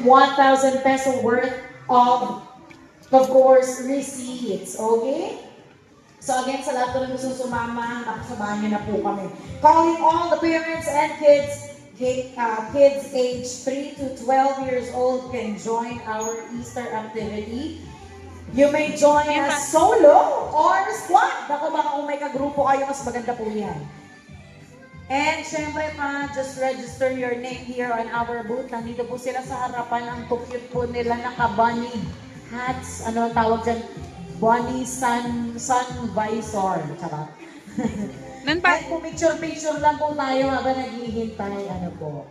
1,000 peso worth of course, receipts. Okay? So again, sa lahat po na gusto sumama, nakasamahan niyo na po kami. Calling all the parents and kids age 3 to 12 years old can join our Easter activity. You may join us solo or squad. Baka kung may kagrupo kayo, mas maganda po yan. And syempre pa, just register your name here on our booth. Nandito po sila sa harapan. Ang cute po nila, naka-bunny hats. Ano ang tawag dyan? Bunny sun visor. Charot. And picture lang po tayo habang naghihintay. Ano po.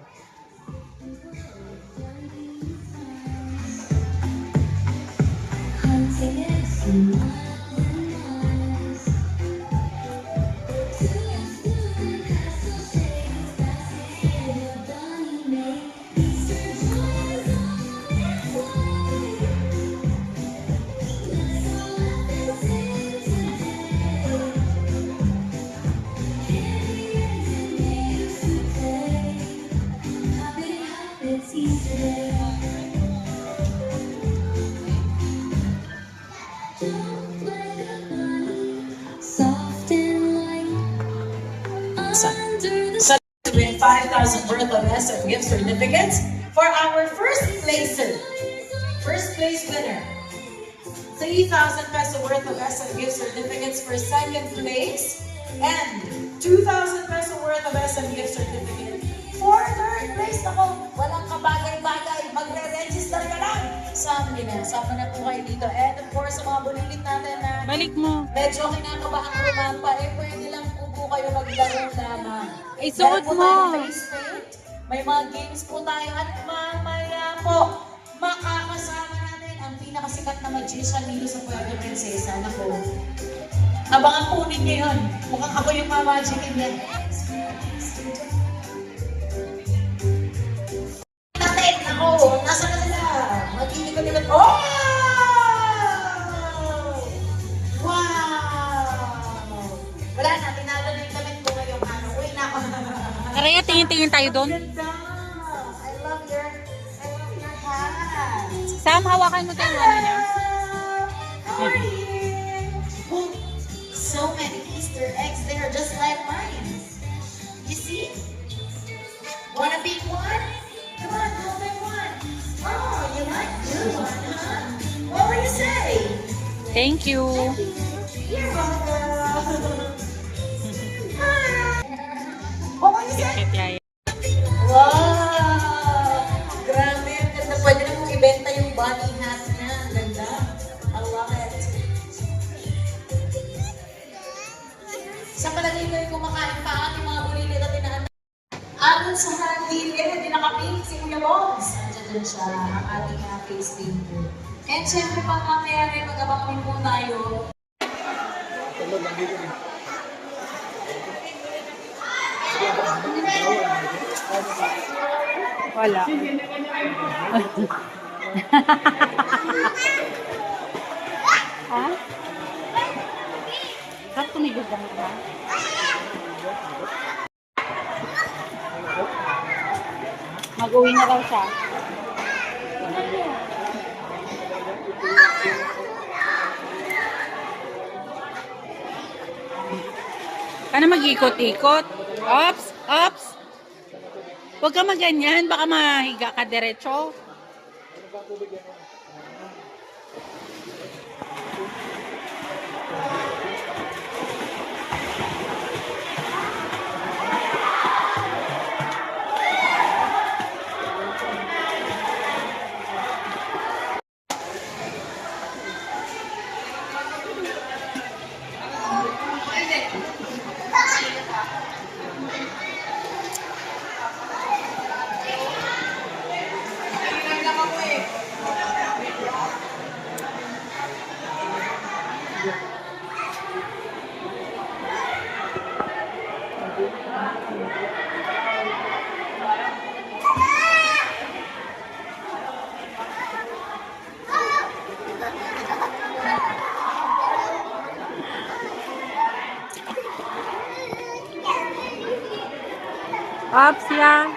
With 5,000 worth of SM gift certificates for our first place winner. 3,000 peso worth of SM gift certificates for second place and 2,000 peso worth of SM gift certificate for third place. Ako, walang kabagay-bagay, magre-register ka lang. Sama na po kayo dito. And of course, sa mga bulilit natin na medyo kinakabahan rumampa, pwede lang po kayo maglaro lamang. Isuot mo! May mga games po tayo at mamaya po makakasama natin ang pinakasikat na magician dito sa Puerto Princesa. Ano po? Abangan po ninyo yun. Mukhang ako yung mamagicin yan. Natin! Ako! Nasa na sila? Magkikot-ikot. Oh! Wala na, tinalo na yung damit ko ngayong ano. Uy na ako. Karaya, tingin-tingin tayo doon. I love your hat. Sam, hawakan mo tayo ano niya. So many Easter eggs there, just like mine. You see? Wanna be one? Come on, go pick one. Oh, you like good one, huh? What will you say? Thank you. You're welcome. What will you say? Wow! Grabe, ang ganda. Pwede na mong ibenta yung bunny hat niya. Ang ganda. I love it. Sa palagay ko yung kumakain pa ating mga bulilit at tinaan. Ayon sa handle, hindi nakapink si Kuya Bones. Andiyan siya, ang ating face painter. And syempre pang mamaya rin, mag-abang din po tayo. Wala. Ha? Ba't tumigod lang ba? Mag-uwi na daw siya. Ano mag-ikot-ikot? Ops! Ops! Huwag ka maganyan, baka mahiga ka diretso. Ops, yeah.